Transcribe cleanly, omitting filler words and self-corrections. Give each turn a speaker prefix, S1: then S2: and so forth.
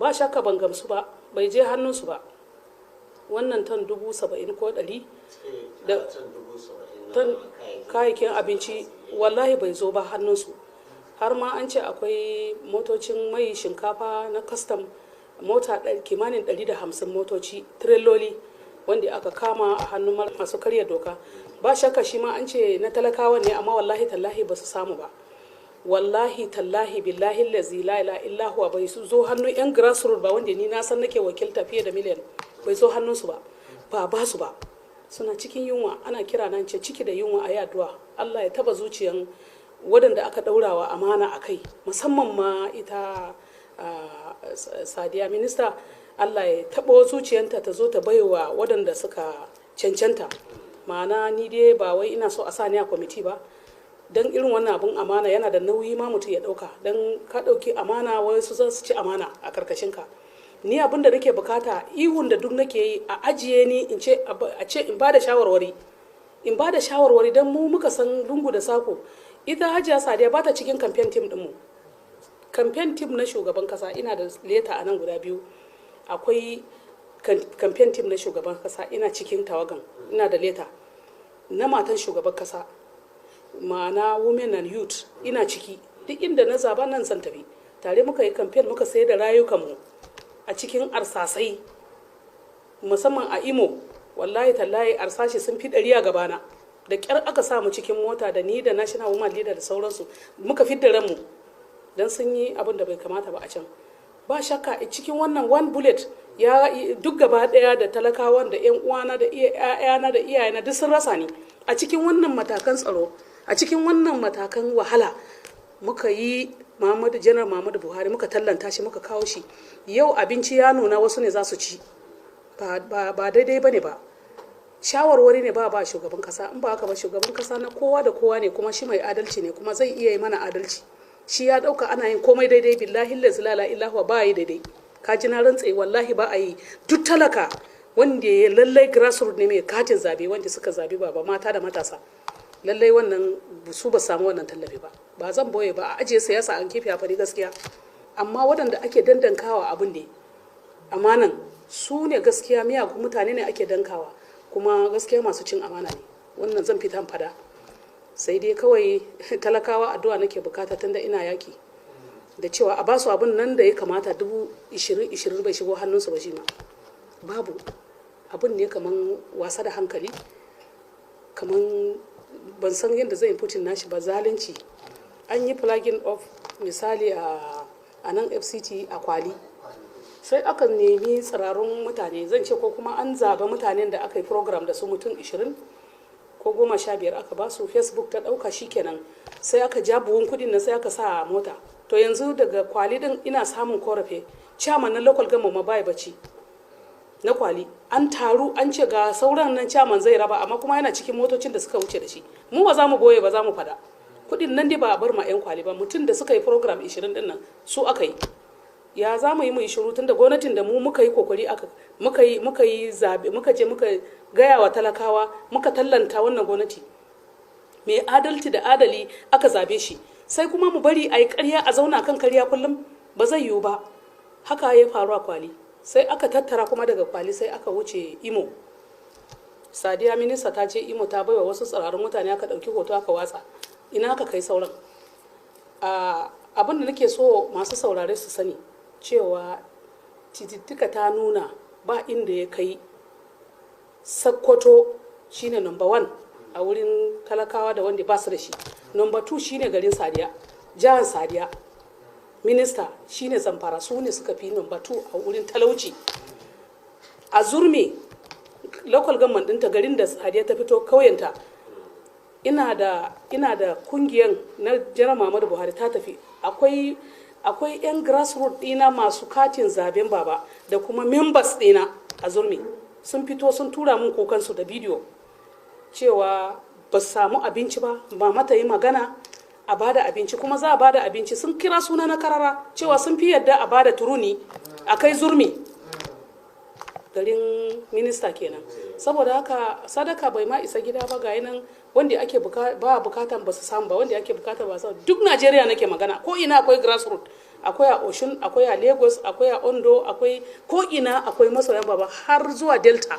S1: ba shakka ban gamsu ba, bai je hannunsu ba. Wannan tan 70,000 ko 100 da tan kayayyakin abinci wallahi bai zo ba hannunsu. Har ma an ce akwai motocin mai shinkafa na custom, mota kimanin 150 motoci tireloli wanda aka kama a hannun masu karya doka. Ba shakka shi ma an ce na talakawa ne, amma wallahi tallahi ba su samu ba. Wallahi tallahi billahi lazi la ilaha illa huwa bai zo hannun yan grassroots ba, wanda ni na san nake wakilta fiye da miliyan, bai zo hannunsu ba su ba. Suna cikin yunwa, ana kira nan ce ciki da yunwa a yi addu'a Allah ya taba zuciyan waɗanda aka ɗaurawa amana a kai, musamman ma ita Sadiya minista. Allah ya taɓo zuciyanta ta zo ta baiwa waɗanda suka cancanta. Ma'ana ni dai ba wai ina so a sa ni a kwamiti ba, don irin wannan abun amana yana da nauyi ma mutum ya ɗauka, don ka ɗauki amana wasu za su ci amana a karkashinka. Ni abin da nake bukata, ihun da duk nake yi a ajiye ni in ce in ba da shawarwari don mu muka san lungu da sako. Ita Hajiya Sadiya ba ta cikin kamfen tim ɗinmu. Kamfen tim na shugaban kasa ina da leta a nan guda biyu. Akwai kamfen tim na shugaban kasa ina cikin tawagan, ina da leta na matan shugaban kasa, ma'ana women and youth ina ciki. Duk inda na zaba nan zan tafi tare. Muka yi kamfen, muka sayar da rayukanmu a cikin arsasai, musamman a Imo. Wallahi tallahi arsashi sun fi 100 a gabana, da kyar aka samu cikin mota da ni da national woman leader da sauransu, muka fidda ranmu don sun yi abin da bai kamata ba a can. Ba shakka cikin wannan one bullet ya duk gaba daya da talakawan da yan uwana da iyayena da iyayena duk sun rasa ni a cikin wannan matakan tsaro, a cikin wannan matakan wahala. Muka yi Janar Muhammadu Buhari, muka tallanta shi, muka kawo shi. Yau abinci ya nuna, wasu ne za su ci, ba daidai bane ba. Shawarwari ne ba shugaban kasa. In ba haka ba, shugaban kasa na kowa da kowa ne, kuma shi mai adalci ne, kuma zai iya yi mana adalci. Shi ya dauka ana yin komai daidai, billahi la ilaha illa huwa ba yi daidai. Ka ji na rantse wallahi ba a yi. Duk talaka wanda ya lallai grassroots ne mai katin zabe, wanda suka zabi baba, mata da matasa, lallai wannan su ba samu wannan tallafi ba zan boye ba. A ajiye siyasa an kifi a fari gaskiya, amma waɗanda ake dandankawa abin ne amanan su ne gaskiya, miyagun mutane ne ake dankawa, kuma gaskiya masu cin amana ne. Wannan zan fitan fada. Sai dai kawai talakawa addu'a nake bukata, tunda ina yaki da cewa a basu abin nan da ya kamata. 20,000 bai shigo hannunsu ba, shi ma babu. Abin ne kaman wasa da hankali, kaman ban san yadda zai putin nashi ba. Zalunci. An yi flagging of misali a nan FCT a Kwali, sai aka nemi tsirarun mutane, zan ce ko kuma an zaba mutanen da aka yi program da su, mutum 20 ko 15 aka ba su. Facebook ta dauka, shikenan sai aka ja buhun kudin na, sai aka sa a mota. To yanzu daga Kwali din ina samun korafe, chairman na local government ma bai bacci na Kwali, an taru an ce ga sauran nan chairman zai raba, amma kuma yana cikin motocin da suka wuce da shi. Mu ba za mu boye ba, za mu fada. Kudin nan dai ba a bar ma 'yan Kwali ba, mutum da suka yi program 20 din nan su aka yi. Ya za mu yi shiru, tun da gwamnatin da mu muka yi kokari, muka yi zabe, muka je muka gaya wa talakawa, muka tallanta wannan gwamnati mai adalci da adali, aka zabe shi. Sai kuma mu bari a yi ƙarya, a zauna kan ƙarya kullum, ba zai yiwu ba. Haka ya faru a Kwali. Sai aka tattara kuma daga Kwali sai aka wuce Imo. Sadiya minista ta ce Imo ta baiwa wasu tsirarun mutane, aka ɗauki hoto aka watsa. Ina aka kai sauran? Abin da nake so masu saurare su sani cewa cututtuka ta nuna ba inda ya kai Sokoto shine number 1 a wurin talakawa da wanda ba su da shi. Number 2 shine garin Sadiya, jihar Sadiya. Minista shine Zamfara, su ne suka fi number 2 a wurin talauci. A Zurmi local government ɗinta, garin da Sadiya ta fito, kauyenta, ina da kungiyan na Janar Muhammadu Buhari ta tafi. Akwai 'yan grassroots ɗina masu katin zaben baba da kuma members ɗina a Zurmi, sun fito sun tura mun kokansu da bidiyo cewa ba su samu abinci ba mata yi magana a bada abinci, kuma za a bada abinci. Sun kira suna na karara cewa sun fi yadda a bada turuni a kai Zurmi, garin minista kenan. Saboda haka sadaka bai ma isa gida ba, ga nan wanda ake bukatan ba su samu ba, wanda ake bukata ba su. Duk Najeriya nake magana, ko ina akwai grassroots akwai a Oshun, akwai a Lagos, akwai a Ondo, akwai ko ina akwai masoyan baba har zuwa Delta